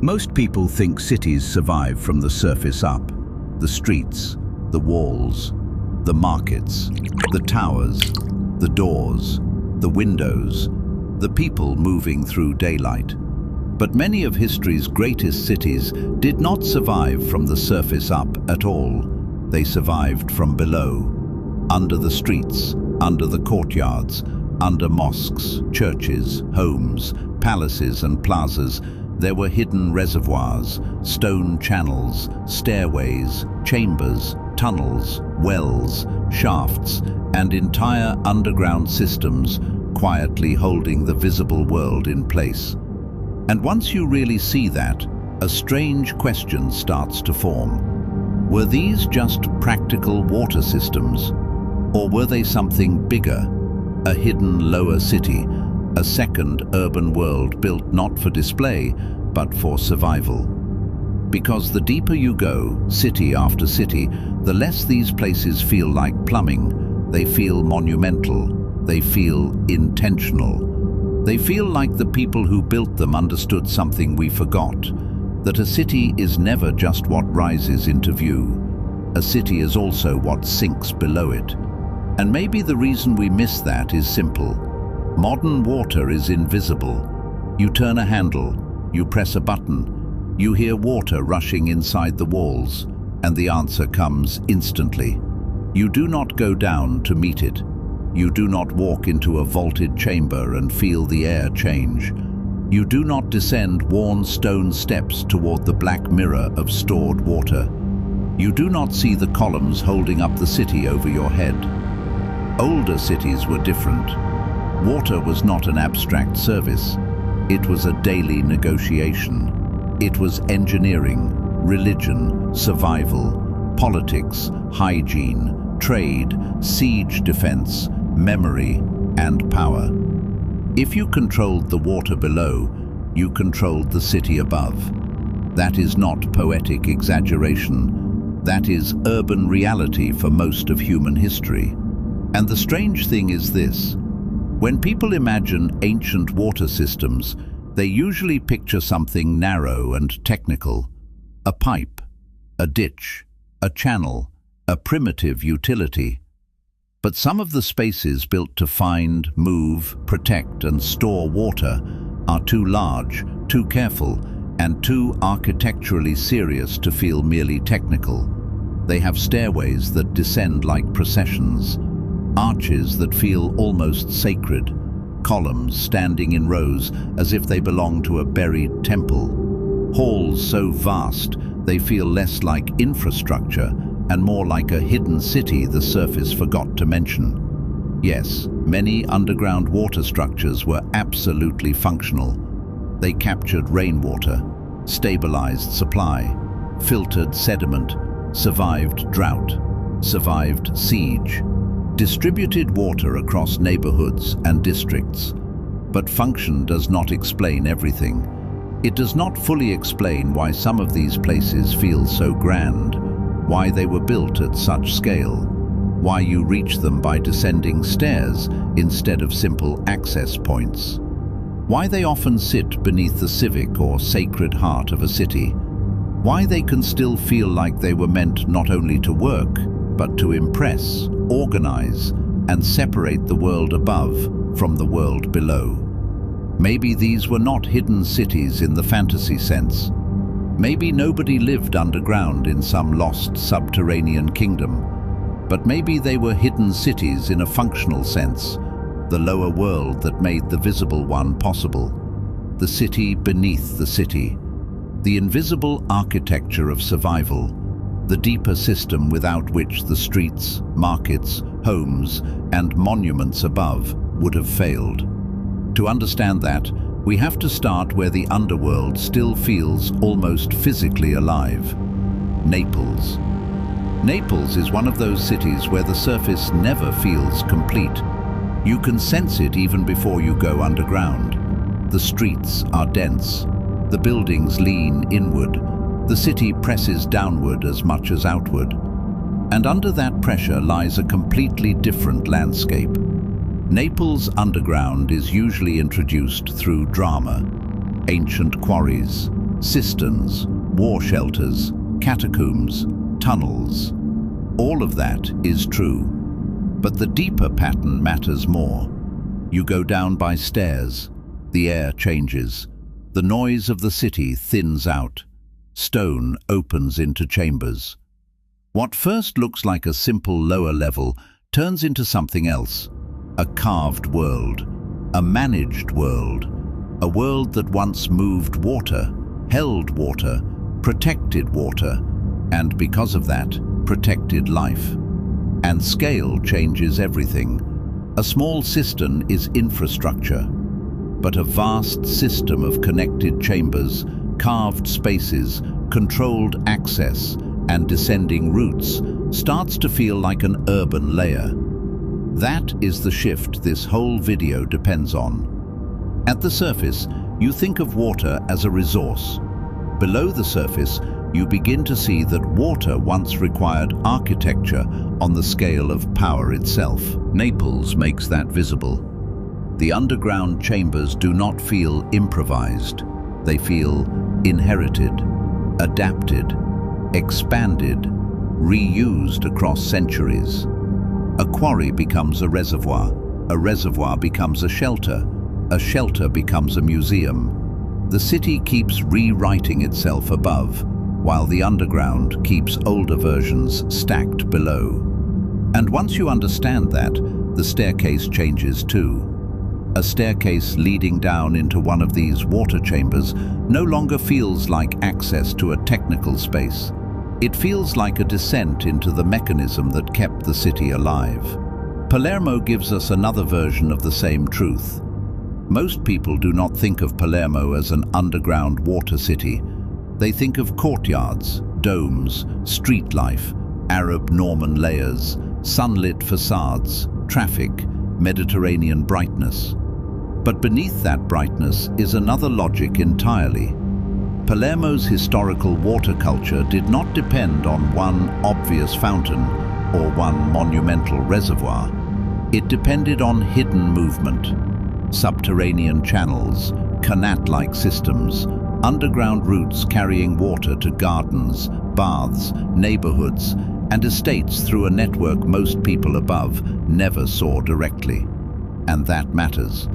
Most people think cities survive from the surface up. The streets, the walls, the markets, the towers, the doors, the windows, the people moving through daylight. But many of history's greatest cities did not survive from the surface up at all. They survived from below, under the streets, under the courtyards, under mosques, churches, homes, palaces and plazas. There were hidden reservoirs, stone channels, stairways, chambers, tunnels, wells, shafts, and entire underground systems quietly holding the visible world in place. And once you really see that, a strange question starts to form. Were these just practical water systems? Or were they something bigger? A hidden lower city, a second urban world built not for display, but for survival. Because the deeper you go, city after city, the less these places feel like plumbing. They feel monumental. They feel intentional. They feel like the people who built them understood something we forgot, that a city is never just what rises into view. A city is also what sinks below it. And maybe the reason we miss that is simple. Modern water is invisible. You turn a handle, you press a button, you hear water rushing inside the walls, and the answer comes instantly. You do not go down to meet it. You do not walk into a vaulted chamber and feel the air change. You do not descend worn stone steps toward the black mirror of stored water. You do not see the columns holding up the city over your head. Older cities were different. Water was not an abstract service. It was a daily negotiation. It was engineering, religion, survival, politics, hygiene, trade, siege defense, memory, and power. If you controlled the water below, you controlled the city above. That is not poetic exaggeration. That is urban reality for most of human history. And the strange thing is this. When people imagine ancient water systems, they usually picture something narrow and technical. A pipe, a ditch, a channel, a primitive utility. But some of the spaces built to find, move, protect, and store water are too large, too careful, and too architecturally serious to feel merely technical. They have stairways that descend like processions, arches that feel almost sacred, columns standing in rows as if they belong to a buried temple, halls so vast they feel less like infrastructure and more like a hidden city the surface forgot to mention. Yes, many underground water structures were absolutely functional. They captured rainwater, stabilized supply, filtered sediment, survived drought, survived siege, distributed water across neighborhoods and districts. But function does not explain everything. It does not fully explain why some of these places feel so grand, why they were built at such scale, why you reach them by descending stairs instead of simple access points, why they often sit beneath the civic or sacred heart of a city, why they can still feel like they were meant not only to work, but to impress, organize, and separate the world above from the world below. Maybe these were not hidden cities in the fantasy sense. Maybe nobody lived underground in some lost subterranean kingdom. But maybe they were hidden cities in a functional sense, the lower world that made the visible one possible. The city beneath the city. The invisible architecture of survival. The deeper system without which the streets, markets, homes, and monuments above would have failed. To understand that, we have to start where the underworld still feels almost physically alive. Naples. Naples is one of those cities where the surface never feels complete. You can sense it even before you go underground. The streets are dense. The buildings lean inward. The city presses downward as much as outward. And under that pressure lies a completely different landscape. Naples' underground is usually introduced through drama, ancient quarries, cisterns, war shelters, catacombs, tunnels. All of that is true. But the deeper pattern matters more. You go down by stairs, the air changes, the noise of the city thins out, stone opens into chambers. What first looks like a simple lower level turns into something else, a carved world, a managed world, a world that once moved water, held water, protected water, and because of that, protected life. And scale changes everything. A small cistern is infrastructure, but a vast system of connected chambers, carved spaces, controlled access, and descending routes starts to feel like an urban layer. That is the shift this whole video depends on. At the surface, you think of water as a resource. Below the surface, you begin to see that water once required architecture on the scale of power itself. Naples makes that visible. The underground chambers do not feel improvised. They feel inherited, adapted, expanded, reused across centuries. A quarry becomes a reservoir becomes a shelter becomes a museum. The city keeps rewriting itself above, while the underground keeps older versions stacked below. And once you understand that, the staircase changes too. A staircase leading down into one of these water chambers no longer feels like access to a technical space. It feels like a descent into the mechanism that kept the city alive. Palermo gives us another version of the same truth. Most people do not think of Palermo as an underground water city. They think of courtyards, domes, street life, Arab Norman layers, sunlit facades, traffic, Mediterranean brightness. But beneath that brightness is another logic entirely. Palermo's historical water culture did not depend on one obvious fountain or one monumental reservoir. It depended on hidden movement, subterranean channels, canal-like systems, underground routes carrying water to gardens, baths, neighborhoods, and estates through a network most people above never saw directly. And that matters.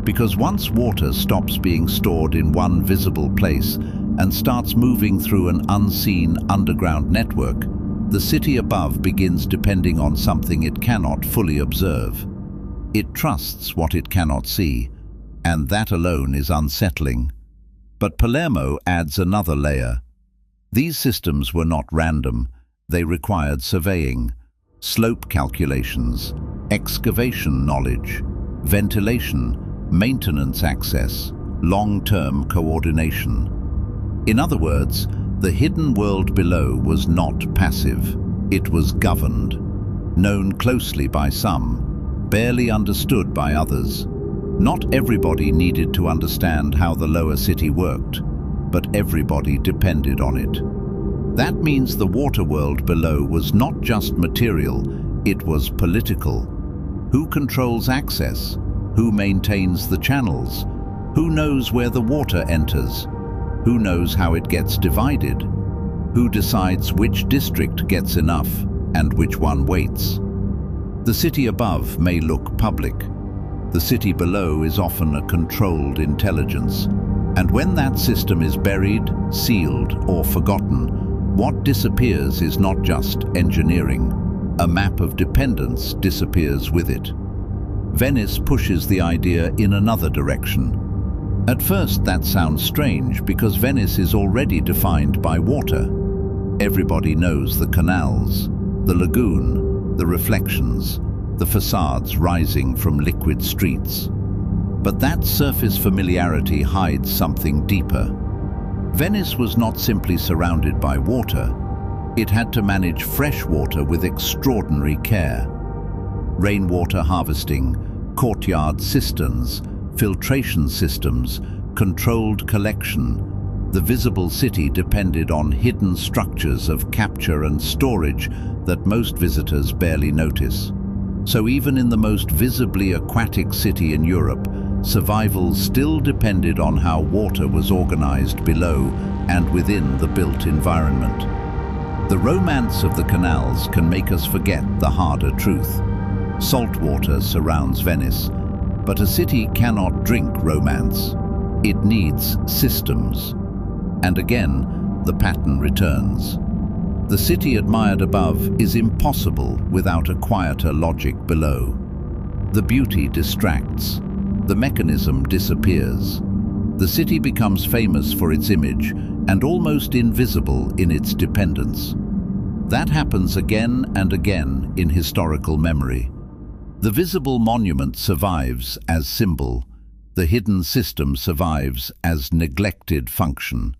Because once water stops being stored in one visible place and starts moving through an unseen underground network, the city above begins depending on something it cannot fully observe. It trusts what it cannot see, and that alone is unsettling. But Palermo adds another layer. These systems were not random. They required surveying, slope calculations, excavation knowledge, ventilation, maintenance access, long-term coordination. In other words, the hidden world below was not passive. It was governed, known closely by some, barely understood by others. Not everybody needed to understand how the lower city worked, but everybody depended on it. That means the water world below was not just material, it was political. Who controls access? Who maintains the channels? Who knows where the water enters? Who knows how it gets divided? Who decides which district gets enough and which one waits? The city above may look public. The city below is often a controlled intelligence. And when that system is buried, sealed, or forgotten, what disappears is not just engineering. A map of dependence disappears with it. Venice pushes the idea in another direction. At first that sounds strange because Venice is already defined by water. Everybody knows the canals, the lagoon, the reflections, the facades rising from liquid streets. But that surface familiarity hides something deeper. Venice was not simply surrounded by water. It had to manage fresh water with extraordinary care. Rainwater harvesting, courtyard cisterns, filtration systems, controlled collection. The visible city depended on hidden structures of capture and storage that most visitors barely notice. So even in the most visibly aquatic city in Europe, survival still depended on how water was organized below and within the built environment. The romance of the canals can make us forget the harder truth. Salt water surrounds Venice, but a city cannot drink romance. It needs systems. And again, the pattern returns. The city admired above is impossible without a quieter logic below. The beauty distracts. The mechanism disappears. The city becomes famous for its image and almost invisible in its dependence. That happens again and again in historical memory. The visible monument survives as symbol. The hidden system survives as neglected function.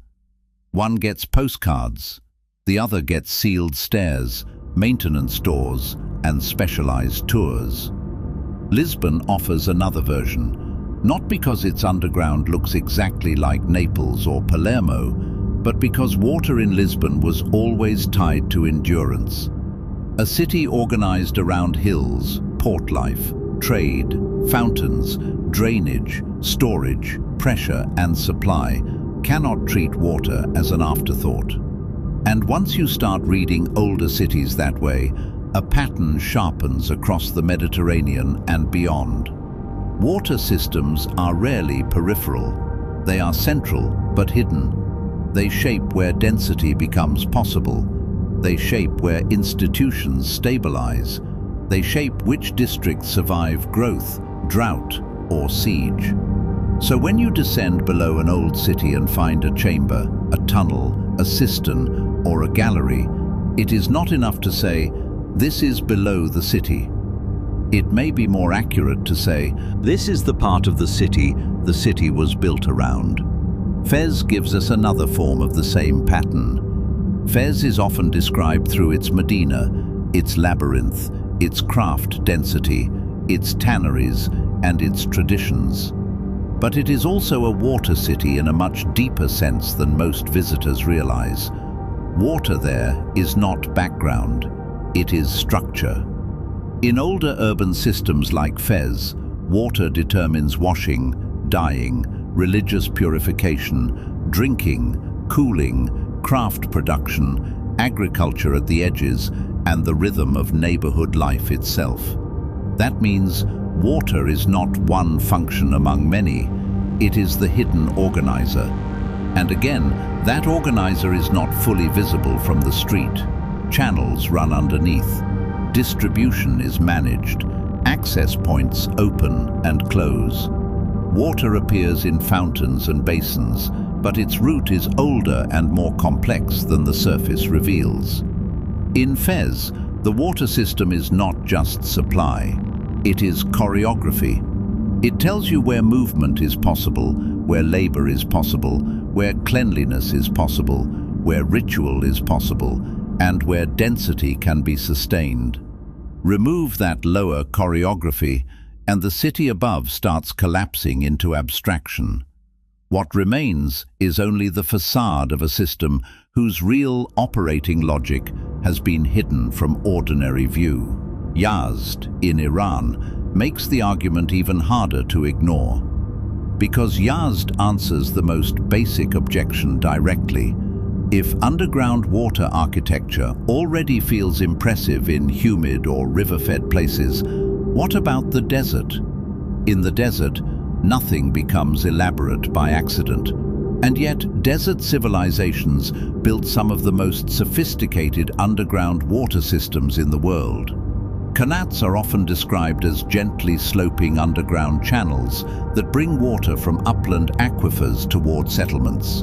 One gets postcards, the other gets sealed stairs, maintenance doors, and specialized tours. Lisbon offers another version, not because its underground looks exactly like Naples or Palermo, but because water in Lisbon was always tied to endurance. A city organized around hills, port life, trade, fountains, drainage, storage, pressure, and supply cannot treat water as an afterthought. And once you start reading older cities that way, a pattern sharpens across the Mediterranean and beyond. Water systems are rarely peripheral. They are central but hidden. They shape where density becomes possible. They shape where institutions stabilize. They shape which districts survive growth, drought, or siege. So when you descend below an old city and find a chamber, a tunnel, a cistern, or a gallery, it is not enough to say, "This is below the city." It may be more accurate to say, "This is the part of the city was built around." Fez gives us another form of the same pattern. Fez is often described through its Medina, its labyrinth, its craft density, its tanneries, and its traditions. But it is also a water city in a much deeper sense than most visitors realize. Water there is not background, it is structure. In older urban systems like Fez, water determines washing, dyeing, religious purification, drinking, cooling, craft production, agriculture at the edges, and the rhythm of neighborhood life itself. That means water is not one function among many, it is the hidden organizer. And again, that organizer is not fully visible from the street. Channels run underneath. Distribution is managed. Access points open and close. Water appears in fountains and basins, but its route is older and more complex than the surface reveals. In Fez, the water system is not just supply. It is choreography. It tells you where movement is possible, where labor is possible, where cleanliness is possible, where ritual is possible, and where density can be sustained. Remove that lower choreography, and the city above starts collapsing into abstraction. What remains is only the facade of a system whose real operating logic has been hidden from ordinary view. Yazd, in Iran, makes the argument even harder to ignore. Because Yazd answers the most basic objection directly. If underground water architecture already feels impressive in humid or river-fed places, what about the desert? In the desert, nothing becomes elaborate by accident. And yet, desert civilizations built some of the most sophisticated underground water systems in the world. Qanats are often described as gently sloping underground channels that bring water from upland aquifers toward settlements.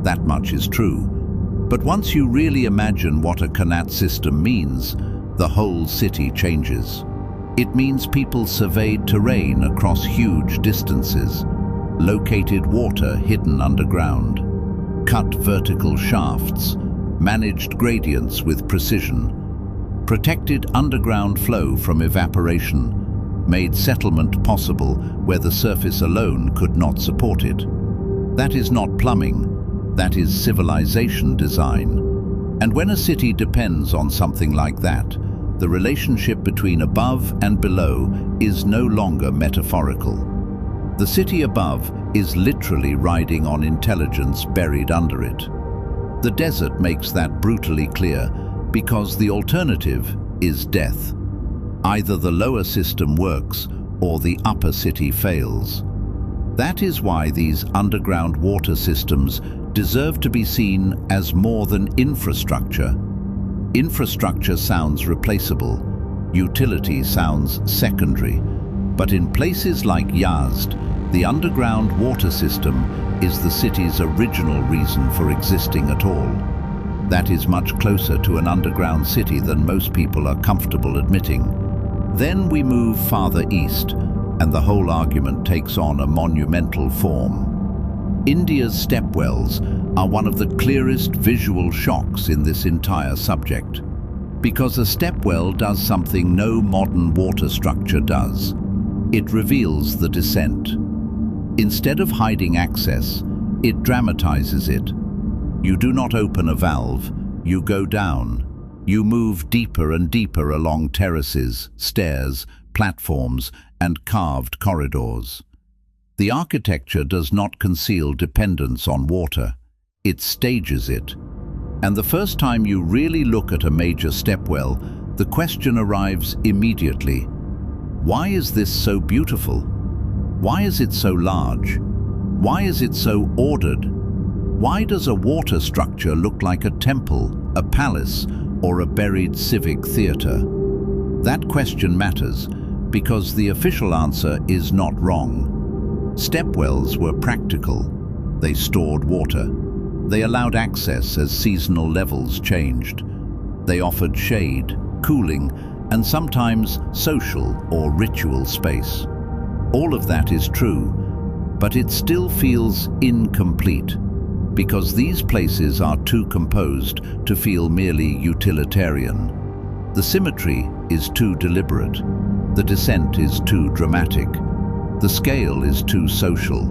That much is true. But once you really imagine what a Qanat system means, the whole city changes. It means people surveyed terrain across huge distances, located water hidden underground, cut vertical shafts, managed gradients with precision, protected underground flow from evaporation, made settlement possible where the surface alone could not support it. That is not plumbing, that is civilization design. And when a city depends on something like that, the relationship between above and below is no longer metaphorical. The city above is literally riding on intelligence buried under it. The desert makes that brutally clear because the alternative is death. Either the lower system works or the upper city fails. That is why these underground water systems deserve to be seen as more than infrastructure. Infrastructure sounds replaceable, utility sounds secondary, but in places like Yazd, the underground water system is the city's original reason for existing at all. That is much closer to an underground city than most people are comfortable admitting. Then we move farther east, and the whole argument takes on a monumental form. India's stepwells are one of the clearest visual shocks in this entire subject, because a stepwell does something no modern water structure does. It reveals the descent. Instead of hiding access, it dramatizes it. You do not open a valve, you go down. You move deeper and deeper along terraces, stairs, platforms, and carved corridors. The architecture does not conceal dependence on water. It stages it. And the first time you really look at a major stepwell, the question arrives immediately. Why is this so beautiful? Why is it so large? Why is it so ordered? Why does a water structure look like a temple, a palace, or a buried civic theater? That question matters because the official answer is not wrong. Stepwells were practical. They stored water. They allowed access as seasonal levels changed. They offered shade, cooling, and sometimes social or ritual space. All of that is true, but it still feels incomplete because these places are too composed to feel merely utilitarian. The symmetry is too deliberate. The descent is too dramatic. The scale is too social.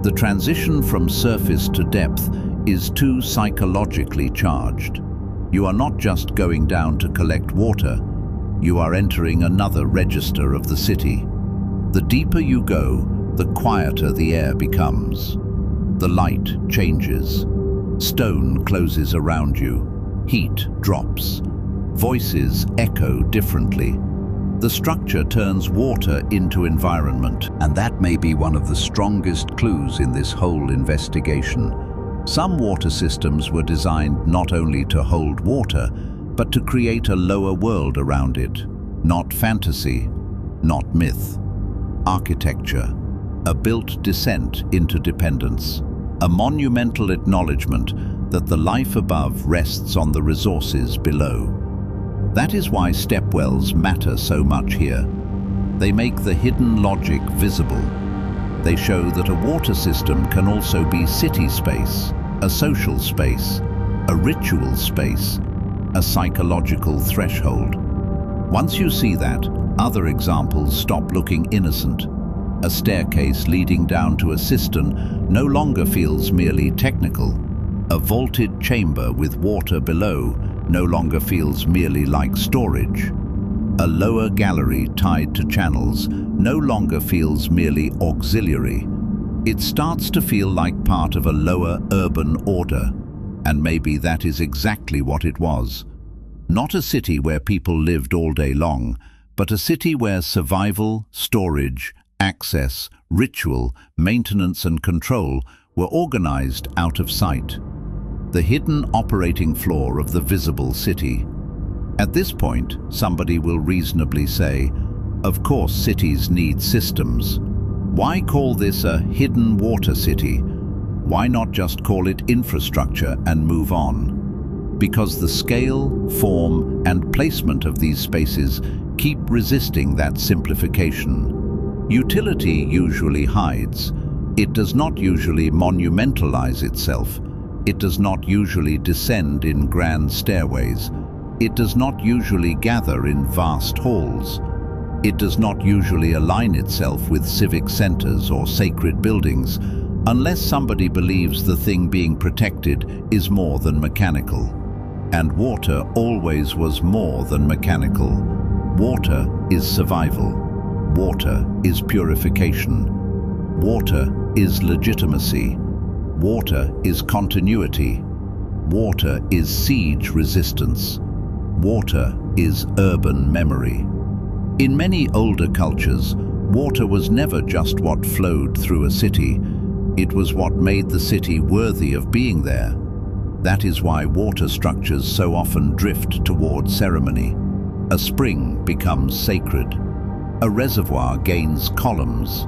The transition from surface to depth is too psychologically charged. You are not just going down to collect water, you are entering another register of the city. The deeper you go, the quieter the air becomes. The light changes. Stone closes around you. Heat drops. Voices echo differently. The structure turns water into environment, and that may be one of the strongest clues in this whole investigation. Some water systems were designed not only to hold water, but to create a lower world around it. Not fantasy, not myth. Architecture, a built descent into dependence, a monumental acknowledgement that the life above rests on the resources below. That is why stepwells matter so much here. They make the hidden logic visible. They show that a water system can also be city space, a social space, a ritual space, a psychological threshold. Once you see that, other examples stop looking innocent. A staircase leading down to a cistern no longer feels merely technical. A vaulted chamber with water below no longer feels merely like storage. A lower gallery tied to channels no longer feels merely auxiliary. It starts to feel like part of a lower urban order, and maybe that is exactly what it was. Not a city where people lived all day long, but a city where survival, storage, access, ritual, maintenance and control were organized out of sight. The hidden operating floor of the visible city. At this point, somebody will reasonably say, of course cities need systems. Why call this a hidden water city? Why not just call it infrastructure and move on? Because the scale, form, and placement of these spaces keep resisting that simplification. Utility usually hides. It does not usually monumentalize itself. It does not usually descend in grand stairways. It does not usually gather in vast halls. It does not usually align itself with civic centers or sacred buildings, unless somebody believes the thing being protected is more than mechanical. And water always was more than mechanical. Water is survival. Water is purification. Water is legitimacy. Water is continuity. Water is siege resistance. Water is urban memory. In many older cultures, water was never just what flowed through a city. It was what made the city worthy of being there. That is why water structures so often drift toward ceremony. A spring becomes sacred. A reservoir gains columns.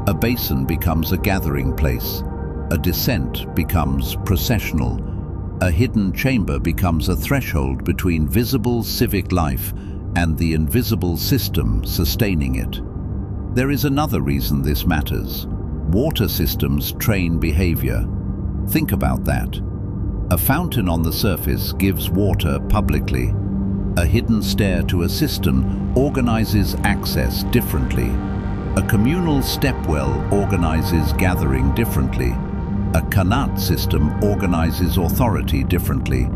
A basin becomes a gathering place. A descent becomes processional. A hidden chamber becomes a threshold between visible civic life and the invisible system sustaining it. There is another reason this matters. Water systems train behavior. Think about that. A fountain on the surface gives water publicly. A hidden stair to a cistern organizes access differently. A communal stepwell organizes gathering differently. A qanat system organizes authority differently.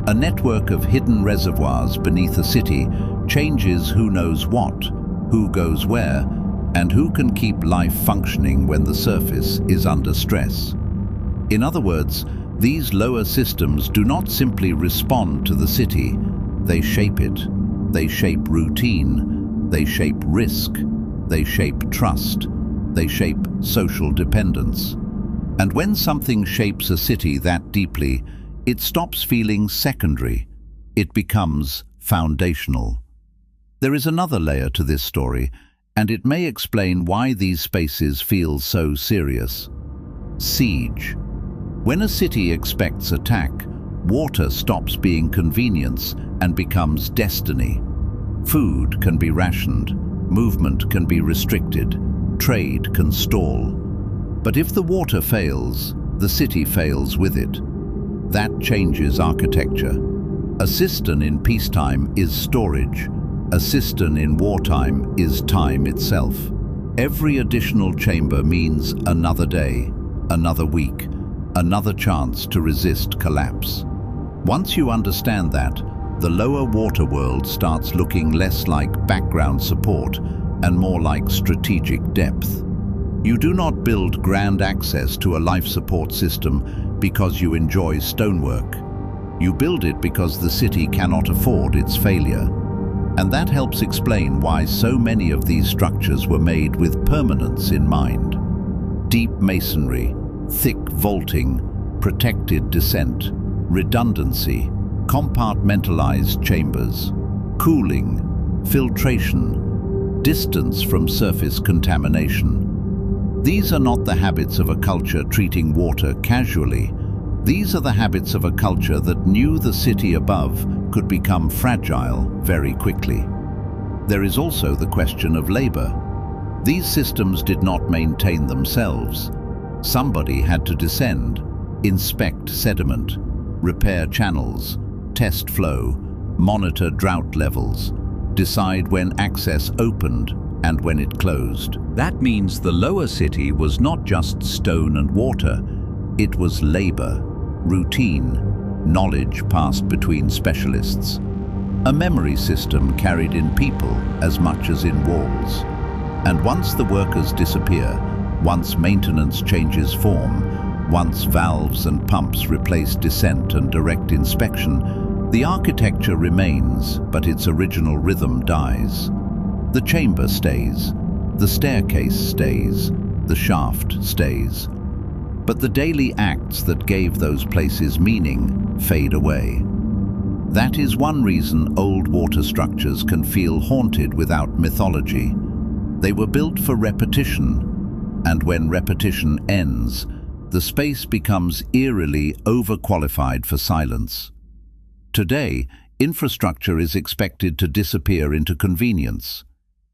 A network of hidden reservoirs beneath a city changes who knows what, who goes where, and who can keep life functioning when the surface is under stress. In other words, these lower systems do not simply respond to the city, they shape it. They shape routine, they shape risk, they shape trust, they shape social dependence. And when something shapes a city that deeply, it stops feeling secondary. It becomes foundational. There is another layer to this story, and it may explain why these spaces feel so serious. Siege. When a city expects attack, water stops being convenience and becomes destiny. Food can be rationed, movement can be restricted, trade can stall. But if the water fails, the city fails with it. That changes architecture. A cistern in peacetime is storage. A cistern in wartime is time itself. Every additional chamber means another day, another week, another chance to resist collapse. Once you understand that, the lower water world starts looking less like background support and more like strategic depth. You do not build grand access to a life support system because you enjoy stonework. You build it because the city cannot afford its failure. And that helps explain why so many of these structures were made with permanence in mind. Deep masonry, thick vaulting, protected descent, redundancy, compartmentalized chambers, cooling, filtration, distance from surface contamination. These are not the habits of a culture treating water casually. These are the habits of a culture that knew the city above could become fragile very quickly. There is also the question of labor. These systems did not maintain themselves. Somebody had to descend, inspect sediment, repair channels, test flow, monitor drought levels, decide when access opened and when it closed. That means the lower city was not just stone and water, it was labor, routine, knowledge passed between specialists. A memory system carried in people as much as in walls. And once the workers disappear, once maintenance changes form, once valves and pumps replace descent and direct inspection, the architecture remains, but its original rhythm dies. The chamber stays, the staircase stays, the shaft stays. But the daily acts that gave those places meaning fade away. That is one reason old water structures can feel haunted without mythology. They were built for repetition, and when repetition ends, the space becomes eerily overqualified for silence. Today, infrastructure is expected to disappear into convenience.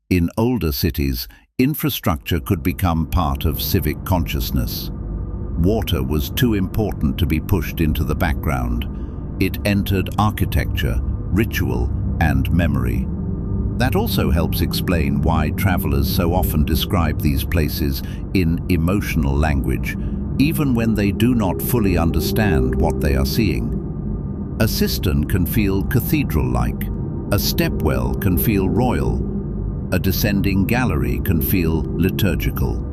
In older cities, infrastructure could become part of civic consciousness. Water was too important to be pushed into the background. It entered architecture, ritual, and memory. That also helps explain why travelers so often describe these places in emotional language, even when they do not fully understand what they are seeing. A cistern can feel cathedral-like, a stepwell can feel royal, a descending gallery can feel liturgical.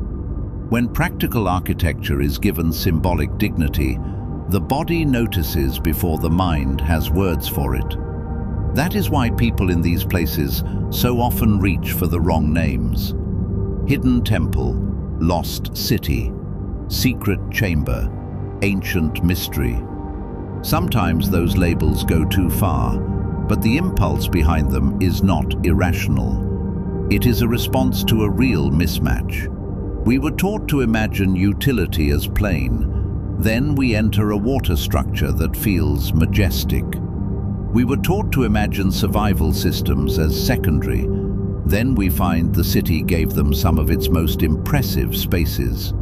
When practical architecture is given symbolic dignity, the body notices before the mind has words for it. That is why people in these places so often reach for the wrong names. Hidden temple, lost city, secret chamber, ancient mystery. Sometimes those labels go too far, but the impulse behind them is not irrational. It is a response to a real mismatch. We were taught to imagine utility as plain. Then we enter a water structure that feels majestic. We were taught to imagine survival systems as secondary. Then we find the city gave them some of its most impressive spaces.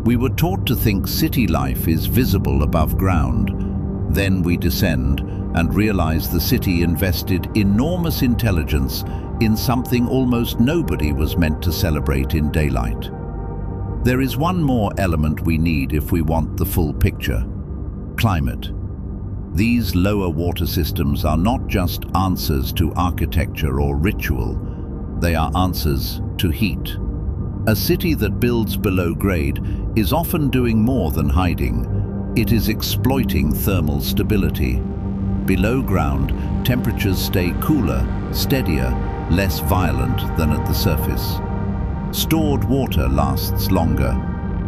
We were taught to think city life is visible above ground. Then we descend and realize the city invested enormous intelligence in something almost nobody was meant to celebrate in daylight. There is one more element we need if we want the full picture: climate. These lower water systems are not just answers to architecture or ritual, they are answers to heat. A city that builds below grade is often doing more than hiding. It is exploiting thermal stability. Below ground, temperatures stay cooler, steadier, less violent than at the surface. Stored water lasts longer,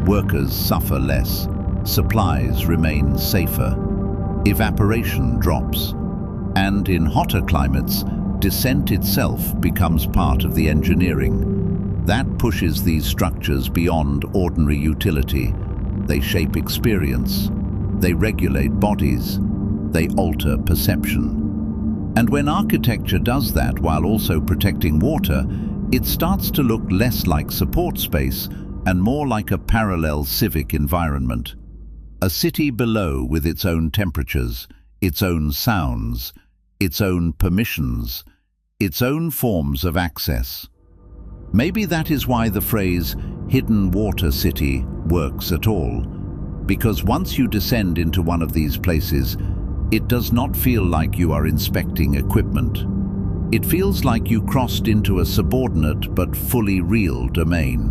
workers suffer less, supplies remain safer, evaporation drops, and in hotter climates, descent itself becomes part of the engineering. That pushes these structures beyond ordinary utility. They shape experience, they regulate bodies, they alter perception. And when architecture does that while also protecting water, it starts to look less like support space and more like a parallel civic environment. A city below with its own temperatures, its own sounds, its own permissions, its own forms of access. Maybe that is why the phrase hidden water city works at all. Because once you descend into one of these places, it does not feel like you are inspecting equipment. It feels like you crossed into a subordinate but fully real domain.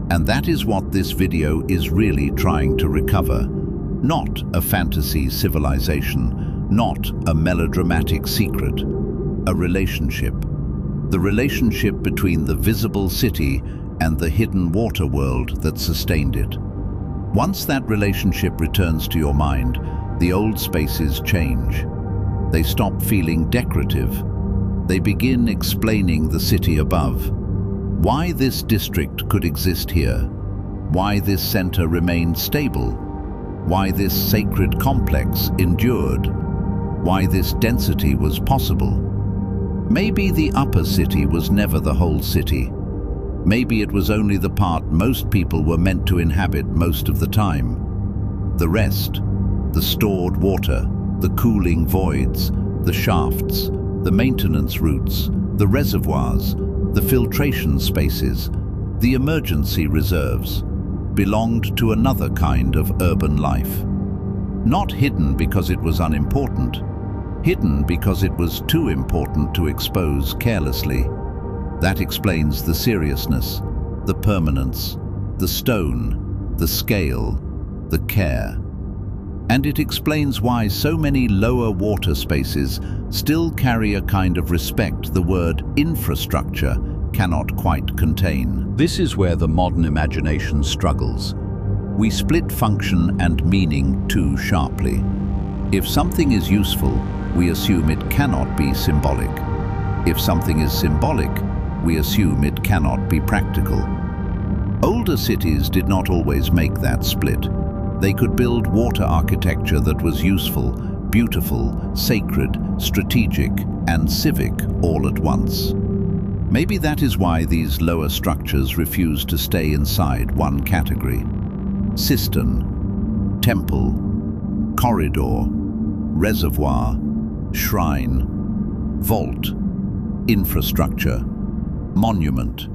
And that is what this video is really trying to recover. Not a fantasy civilization, not a melodramatic secret. A relationship. The relationship between the visible city and the hidden water world that sustained it. Once that relationship returns to your mind, the old spaces change. They stop feeling decorative. They begin explaining the city above. Why this district could exist here. Why this center remained stable. Why this sacred complex endured. Why this density was possible. Maybe the upper city was never the whole city. Maybe it was only the part most people were meant to inhabit most of the time. The rest, the stored water, the cooling voids, the shafts, the maintenance routes, the reservoirs, the filtration spaces, the emergency reserves, belonged to another kind of urban life. Not hidden because it was unimportant, hidden because it was too important to expose carelessly. That explains the seriousness, the permanence, the stone, the scale, the care. And it explains why so many lower water spaces still carry a kind of respect the word infrastructure cannot quite contain. This is where the modern imagination struggles. We split function and meaning too sharply. If something is useful, we assume it cannot be symbolic. If something is symbolic, we assume it cannot be practical. Older cities did not always make that split. They could build water architecture that was useful, beautiful, sacred, strategic, and civic all at once. Maybe that is why these lower structures refuse to stay inside one category. Cistern, temple, corridor, reservoir, shrine, vault, infrastructure, monument.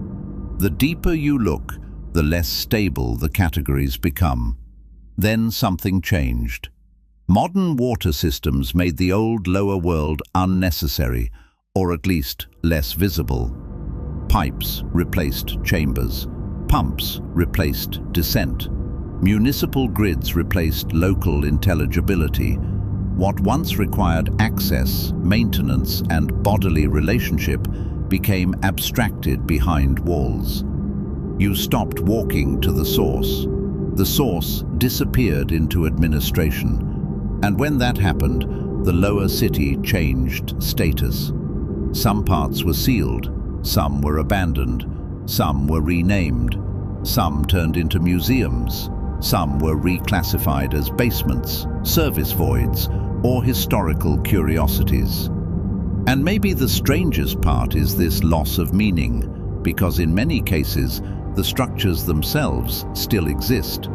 The deeper you look, the less stable the categories become. Then something changed. Modern water systems made the old lower world unnecessary, or at least less visible. Pipes replaced chambers. Pumps replaced descent. Municipal grids replaced local intelligibility. What once required access, maintenance, and bodily relationship became abstracted behind walls. You stopped walking to the source. The source disappeared into administration. And when that happened, the lower city changed status. Some parts were sealed, some were abandoned, some were renamed, some turned into museums, some were reclassified as basements, service voids, or historical curiosities. And maybe the strangest part is this loss of meaning, because in many cases, the structures themselves still exist.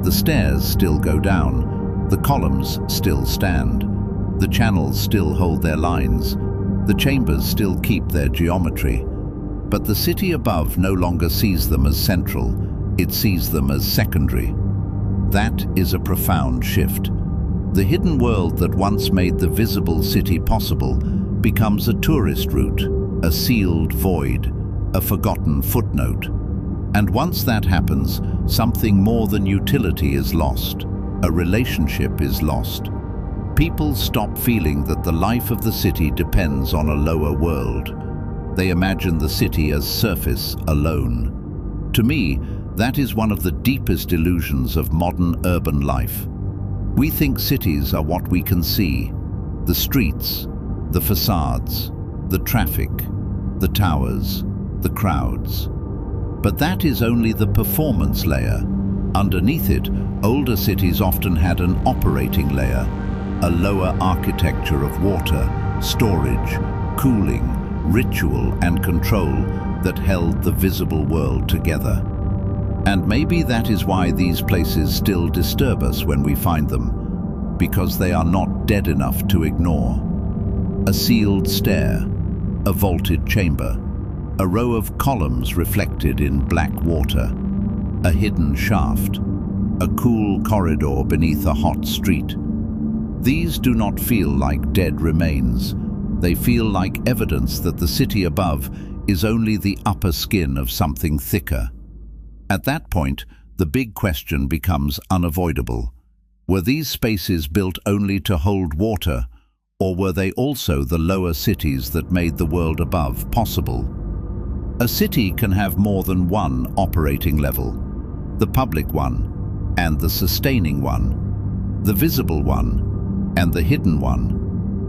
The stairs still go down, the columns still stand, the channels still hold their lines, the chambers still keep their geometry. But the city above no longer sees them as central, it sees them as secondary. That is a profound shift. The hidden world that once made the visible city possible becomes a tourist route, a sealed void, a forgotten footnote. And once that happens, something more than utility is lost. A relationship is lost. People stop feeling that the life of the city depends on a lower world. They imagine the city as surface alone. To me, that is one of the deepest illusions of modern urban life. We think cities are what we can see, the streets, the facades, the traffic, the towers, the crowds. But that is only the performance layer. Underneath it, older cities often had an operating layer, a lower architecture of water, storage, cooling, ritual and control that held the visible world together. And maybe that is why these places still disturb us when we find them, because they are not dead enough to ignore. A sealed stair, a vaulted chamber, a row of columns reflected in black water, a hidden shaft, a cool corridor beneath a hot street. These do not feel like dead remains. They feel like evidence that the city above is only the upper skin of something thicker. At that point, the big question becomes unavoidable. Were these spaces built only to hold water, or were they also the lower cities that made the world above possible? A city can have more than one operating level: the public one and the sustaining one, the visible one and the hidden one,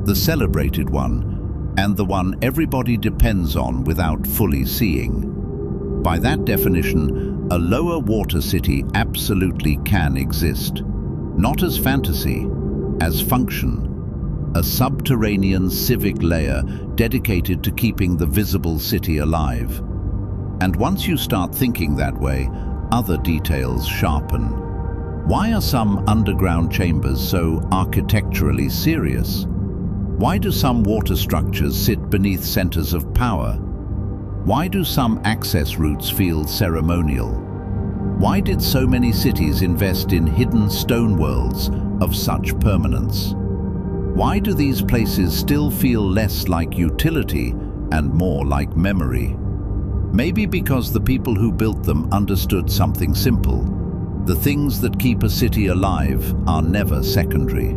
the celebrated one and the one everybody depends on without fully seeing. By that definition, a lower water city absolutely can exist, not as fantasy, as function, a subterranean civic layer dedicated to keeping the visible city alive. And once you start thinking that way, other details sharpen. Why are some underground chambers so architecturally serious? Why do some water structures sit beneath centers of power? Why do some access routes feel ceremonial? Why did so many cities invest in hidden stone worlds of such permanence? Why do these places still feel less like utility and more like memory? Maybe because the people who built them understood something simple. The things that keep a city alive are never secondary.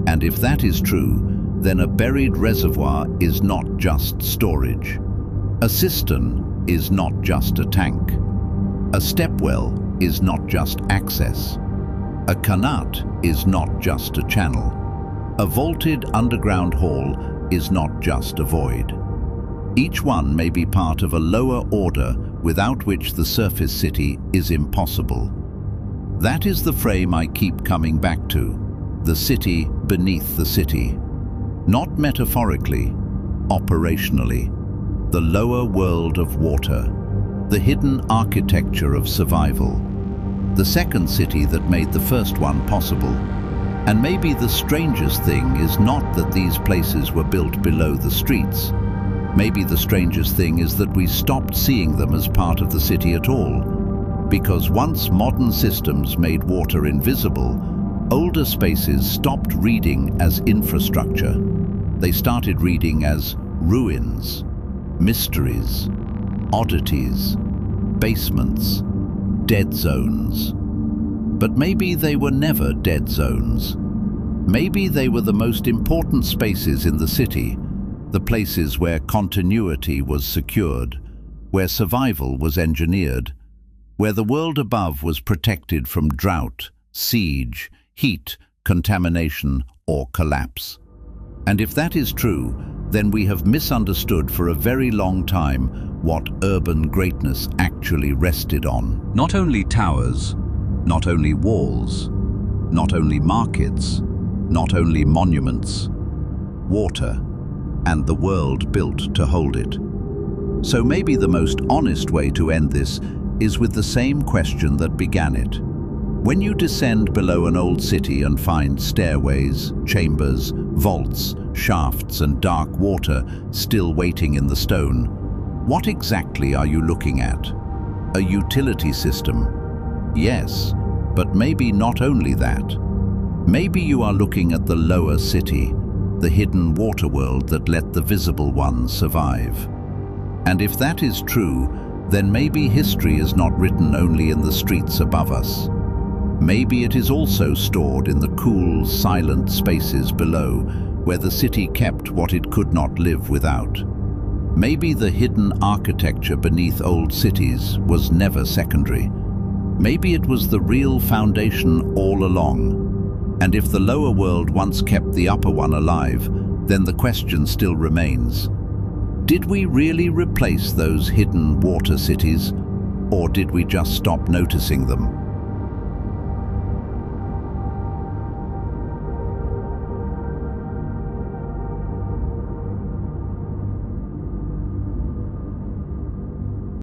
And if that is true, then a buried reservoir is not just storage. A cistern is not just a tank. A stepwell is not just access. A qanat is not just a channel. A vaulted underground hall is not just a void. Each one may be part of a lower order without which the surface city is impossible. That is the frame I keep coming back to, the city beneath the city. Not metaphorically, operationally. The lower world of water, the hidden architecture of survival, the second city that made the first one possible. And maybe the strangest thing is not that these places were built below the streets. Maybe the strangest thing is that we stopped seeing them as part of the city at all. Because once modern systems made water invisible, older spaces stopped reading as infrastructure. They started reading as ruins, mysteries, oddities. basements, dead zones. But maybe they were never dead zones. Maybe they were the most important spaces in the city, the places where continuity was secured, where survival was engineered, where the world above was protected from drought, siege, heat, contamination, or collapse. And if that is true, then we have misunderstood for a very long time what urban greatness actually rested on. Not only towers, not only walls, not only markets, not only monuments, water, and the world built to hold it. So maybe the most honest way to end this is with the same question that began it. When you descend below an old city and find stairways, chambers, vaults, shafts, and dark water still waiting in the stone, what exactly are you looking at? A utility system? Yes, but maybe not only that. Maybe you are looking at the lower city, the hidden water world that let the visible ones survive. And if that is true, then maybe history is not written only in the streets above us. Maybe it is also stored in the cool, silent spaces below, where the city kept what it could not live without. Maybe the hidden architecture beneath old cities was never secondary. Maybe it was the real foundation all along. And if the lower world once kept the upper one alive, then the question still remains. Did we really replace those hidden water cities, or did we just stop noticing them?